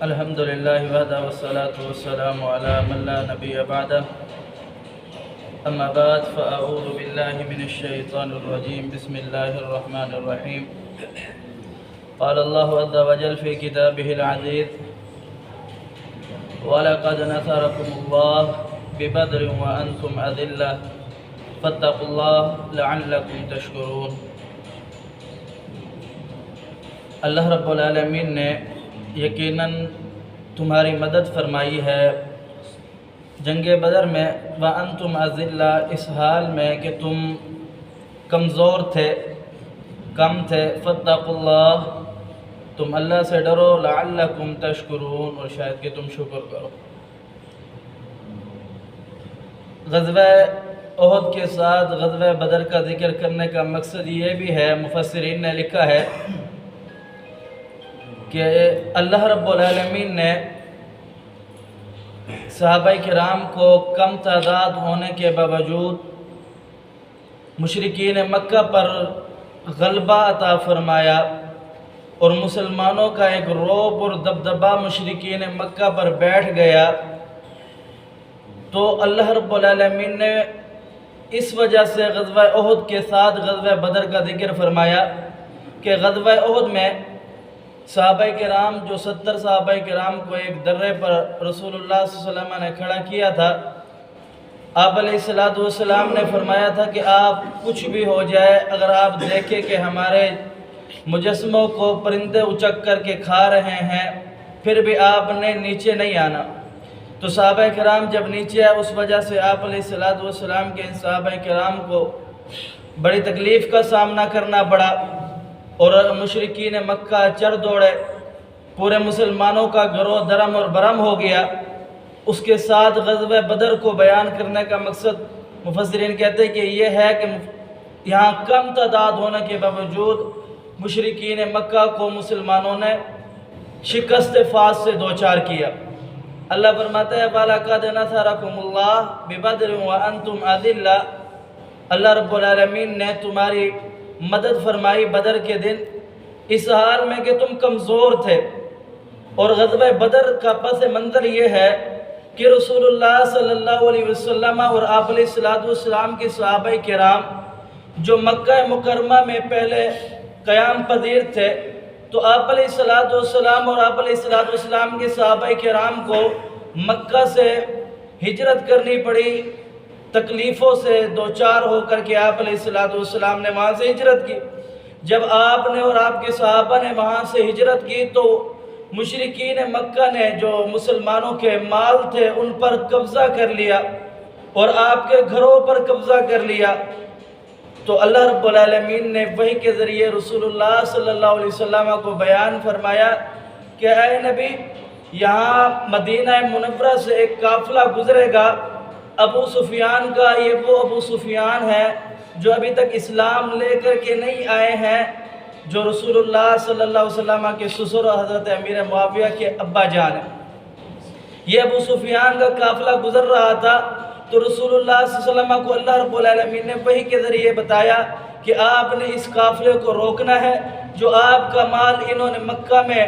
الحمد لله وحده والصلاة والسلام على من لا نبي بعده. أما بعد فأعوذ بالله من الشيطان الرجيم. بسم الله الرحمن الرحيم. قال الله عز وجل في كتابه العزيز: ولقد نصركم الله ببدر وأنتم أذلة فاتقوا الله لعلكم تشكرون. اللہ رب العالمین نے یقیناً تمہاری مدد فرمائی ہے جنگ بدر میں، وَأَنْتُمْ أَذِلَّةٌ، اس حال میں کہ تم کمزور تھے، کم تھے، فَاتَّقُوا اللَّهَ، تم اللہ سے ڈرو، لَعَلَّكُمْ تَشْكُرُونَ، اور شاید کہ تم شکر کرو۔ غزوہ احد کے ساتھ غزوہ بدر کا ذکر کرنے کا مقصد یہ بھی ہے، مفسرین نے لکھا ہے کہ اللہ رب العالمین نے صحابہ کرام کو کم تعداد ہونے کے باوجود مشرکین مکہ پر غلبہ عطا فرمایا، اور مسلمانوں کا ایک رعب اور دبدبہ مشرکین مکہ پر بیٹھ گیا، تو اللہ رب العالمین نے اس وجہ سے غزوہ احد کے ساتھ غزوہ بدر کا ذکر فرمایا کہ غزوہ احد میں صحابہ کرام، جو 70 صحابہ کرام کو ایک درے پر رسول اللہ صلی اللہ علیہ وسلم نے کھڑا کیا تھا، آپ علیہ السلام نے فرمایا تھا کہ آپ کچھ بھی ہو جائے، اگر آپ دیکھیں کہ ہمارے مجسموں کو پرندے اچک کر کے کھا رہے ہیں، پھر بھی آپ نے نیچے نہیں آنا۔ تو صحابہ کرام جب نیچے آئے، اس وجہ سے آپ علیہ السلام کے ان صحابہ کرام کو بڑی تکلیف کا سامنا کرنا پڑا، اور مشرکین مکہ چر دوڑے، پورے مسلمانوں کا گروہ درم اور برم ہو گیا۔ اس کے ساتھ غزوہ بدر کو بیان کرنے کا مقصد مفسرین کہتے ہیں کہ یہ ہے کہ یہاں کم تعداد ہونے کے باوجود مشرکین مکہ کو مسلمانوں نے شکست فاس سے دوچار کیا۔ اللہ فرماتا ہے: وَلَقَدْ نَصَرَكُمُ اللَّهُ بِبَدْرٍ وَأَنْتُمْ أَذِلَّةٌ، اللہ رب العالمین نے تمہاری مدد فرمائی بدر کے دن، اس حال میں کہ تم کمزور تھے۔ اور غزوہ بدر کا پس منظر یہ ہے کہ رسول اللہ صلی اللہ علیہ وسلم اور آپ علیہ السلام کے صحابہ کرام جو مکہ مکرمہ میں پہلے قیام پذیر تھے، تو آپ علیہ السلام اور آپ علیہ السلام کے صحابہ کرام کو مکہ سے ہجرت کرنی پڑی، تکلیفوں سے دوچار ہو کر کے آپ علیہ السلام نے وہاں سے ہجرت کی۔ جب آپ نے اور آپ کے صحابہ نے وہاں سے ہجرت کی، تو مشرکین مکہ نے جو مسلمانوں کے مال تھے ان پر قبضہ کر لیا، اور آپ کے گھروں پر قبضہ کر لیا۔ تو اللہ رب العالمین نے وحی کے ذریعے رسول اللہ صلی اللہ علیہ وسلم کو بیان فرمایا کہ اے نبی، یہاں مدینہ منورہ سے ایک قافلہ گزرے گا ابو سفیان کا، یہ وہ ابو سفیان ہے جو ابھی تک اسلام لے کر کے نہیں آئے ہیں، جو رسول اللہ صلی اللہ علیہ وسلم کے سسر حضرت امیر معاویہ کے ابا جان ہیں۔ یہ ابو سفیان کا قافلہ گزر رہا تھا، تو رسول اللہ صلی اللہ علیہ وسلم کو اللہ رب العالمین نے وحی کے ذریعے بتایا کہ آپ نے اس قافلے کو روکنا ہے، جو آپ کا مال انہوں نے مکہ میں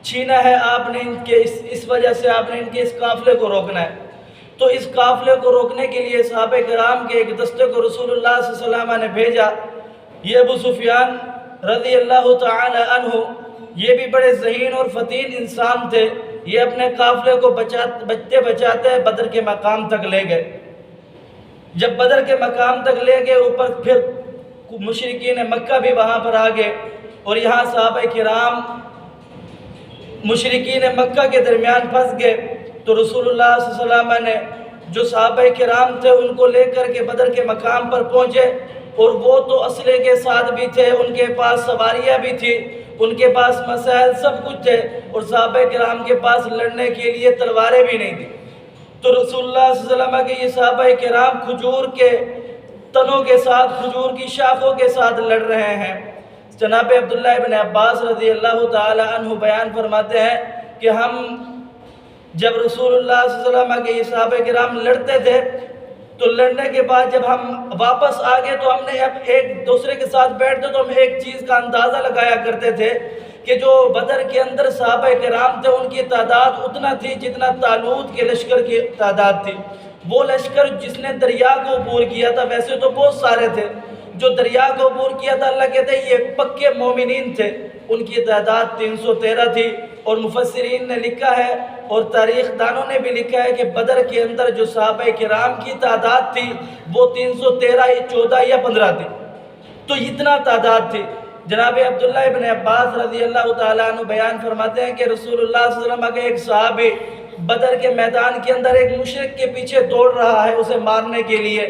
چھینا ہے، آپ نے ان کے اس وجہ سے آپ نے ان کے اس قافلے کو روکنا ہے۔ تو اس قافلے کو روکنے کے لیے صحابہ کرام کے ایک دستے کو رسول اللہ صلی اللہ علیہ وسلم نے بھیجا۔ یہ ابو سفیان رضی اللہ تعالی عنہ، یہ بھی بڑے ذہین اور فتین انسان تھے۔ یہ اپنے قافلے کو بچتے بچاتے بدر کے مقام تک لے گئے۔ جب بدر کے مقام تک لے گئے، اوپر پھر مشرکین مکہ بھی وہاں پر آ گئے، اور یہاں صحابہ کرام مشرکین مکہ کے درمیان پھنس گئے۔ تو رسول اللہ صلی اللہ علیہ وسلم نے جو صحابہ کرام تھے ان کو لے کر کے بدر کے مقام پر پہنچے، اور وہ تو اسلحے کے ساتھ بھی تھے، ان کے پاس سواریاں بھی تھی، ان کے پاس مسائل سب کچھ تھے، اور صحابہ کرام کے پاس لڑنے کے لیے تلواریں بھی نہیں تھیں۔ تو رسول اللہ صلی اللہ علیہ وسلم کے یہ صحابہ کرام کھجور کے تنوں کے ساتھ، کھجور کی شاخوں کے ساتھ لڑ رہے ہیں۔ جناب عبداللہ ابن عباس رضی اللہ تعالی عنہ بیان فرماتے ہیں کہ ہم جب رسول اللہ صلی اللہ علیہ وسلم کے یہ صحابہ کرام لڑتے تھے، تو لڑنے کے بعد جب ہم واپس آگے تو ہم نے اب ایک دوسرے کے ساتھ بیٹھتے تو ہم ایک چیز کا اندازہ لگایا کرتے تھے کہ جو بدر کے اندر صحابہ کرام تھے ان کی تعداد اتنا تھی جتنا طالوت کے لشکر کی تعداد تھی۔ وہ لشکر جس نے دریا کو عبور کیا تھا، ویسے تو بہت سارے تھے، جو دریا کو عبور کیا تھا اللہ کہتے ہیں یہ پکے مومنین تھے، ان کی تعداد 313 تھی۔ اور مفسرین نے لکھا ہے اور تاریخ دانوں نے بھی لکھا ہے کہ بدر کے اندر جو صحابہ کرام کی تعداد تھی وہ 313 14 یا 15 تھی، تو اتنا تعداد تھی۔ جناب عبداللہ ابن عباس رضی اللہ تعالیٰ عنہ بیان فرماتے ہیں کہ رسول اللہ صلی اللہ علیہ وسلم کے ایک صحابی بدر کے میدان کے اندر ایک مشرک کے پیچھے دوڑ رہا ہے اسے مارنے کے لیے،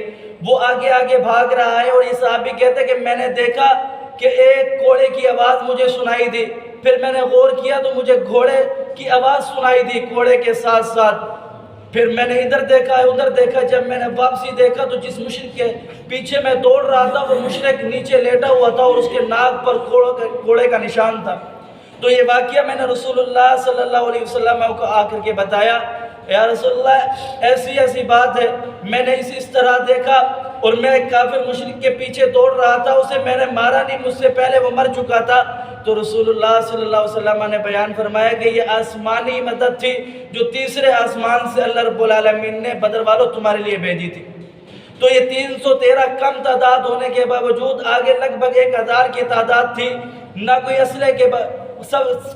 وہ آگے آگے بھاگ رہا ہے، اور یہ صحابی کہتے ہیں کہ میں نے دیکھا کہ ایک گھوڑے کی آواز مجھے سنائی دی، پھر میں نے غور کیا تو مجھے گھوڑے کی آواز سنائی دی گھوڑے کے ساتھ ساتھ، پھر میں نے ادھر دیکھا ادھر دیکھا، جب میں نے واپسی دیکھا تو جس مشرک کے پیچھے میں دوڑ رہا تھا وہ مشرک نیچے لیٹا ہوا تھا اور اس کے ناک پر گھوڑے کا نشان تھا۔ تو یہ واقعہ میں نے رسول اللہ صلی اللہ علیہ وسلم کو آ کر کے بتایا، یا رسول اللہ ایسی بات ہے، میں نے اس طرح دیکھا اور میں ایک کافر مشرک کے پیچھے دوڑ رہا تھا، اسے میں نے مارا نہیں، مجھ سے پہلے وہ مر چکا تھا۔ تو رسول اللہ صلی اللہ علیہ وسلم نے بیان فرمایا کہ یہ آسمانی مدد تھی جو تیسرے آسمان سے اللہ رب العالمین نے بدر والوں تمہارے لیے بھیجی تھی۔ تو یہ 313 کم تعداد ہونے کے باوجود آگے لگ بھگ 1000 کی تعداد تھی، نہ کوئی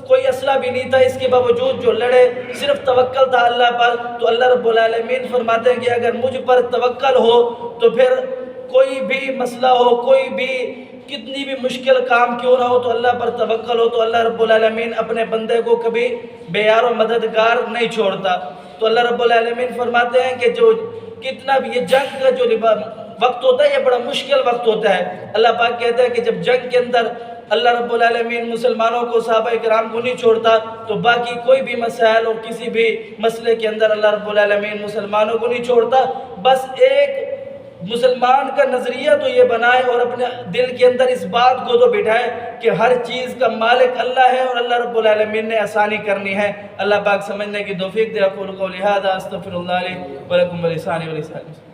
کوئی اسلحہ بھی نہیں تھا، اس کے باوجود جو لڑے صرف توکل تھا اللہ پر۔ تو اللہ رب العالمین فرماتے ہیں کہ اگر مجھ پر توکل ہو تو پھر کوئی بھی مسئلہ ہو، کوئی بھی کتنی بھی مشکل کام کیوں نہ ہو، تو اللہ پر توکل ہو تو اللہ رب العالمین اپنے بندے کو کبھی بے یار و مددگار نہیں چھوڑتا۔ تو اللہ رب العالمین فرماتے ہیں کہ جو کتنا بھی یہ جنگ کا جو وقت ہوتا ہے یہ بڑا مشکل وقت ہوتا ہے، اللہ پاک کہتا ہے کہ جب جنگ کے اندر اللہ رب العالمین مسلمانوں کو صحابہ کرام کو نہیں چھوڑتا تو باقی کوئی بھی مسائل اور کسی بھی مسئلے کے اندر اللہ رب العالمین مسلمانوں کو نہیں چھوڑتا۔ بس ایک مسلمان کا نظریہ تو یہ بنائے اور اپنے دل کے اندر اس بات کو تو بٹھائے کہ ہر چیز کا مالک اللہ ہے اور اللہ رب العالمین نے آسانی کرنی ہے۔ اللہ پاک سمجھنے کی توفیق دے۔ اقول قولی ھذا استغفر اللہ لی ولکم ولسائر المسلمین۔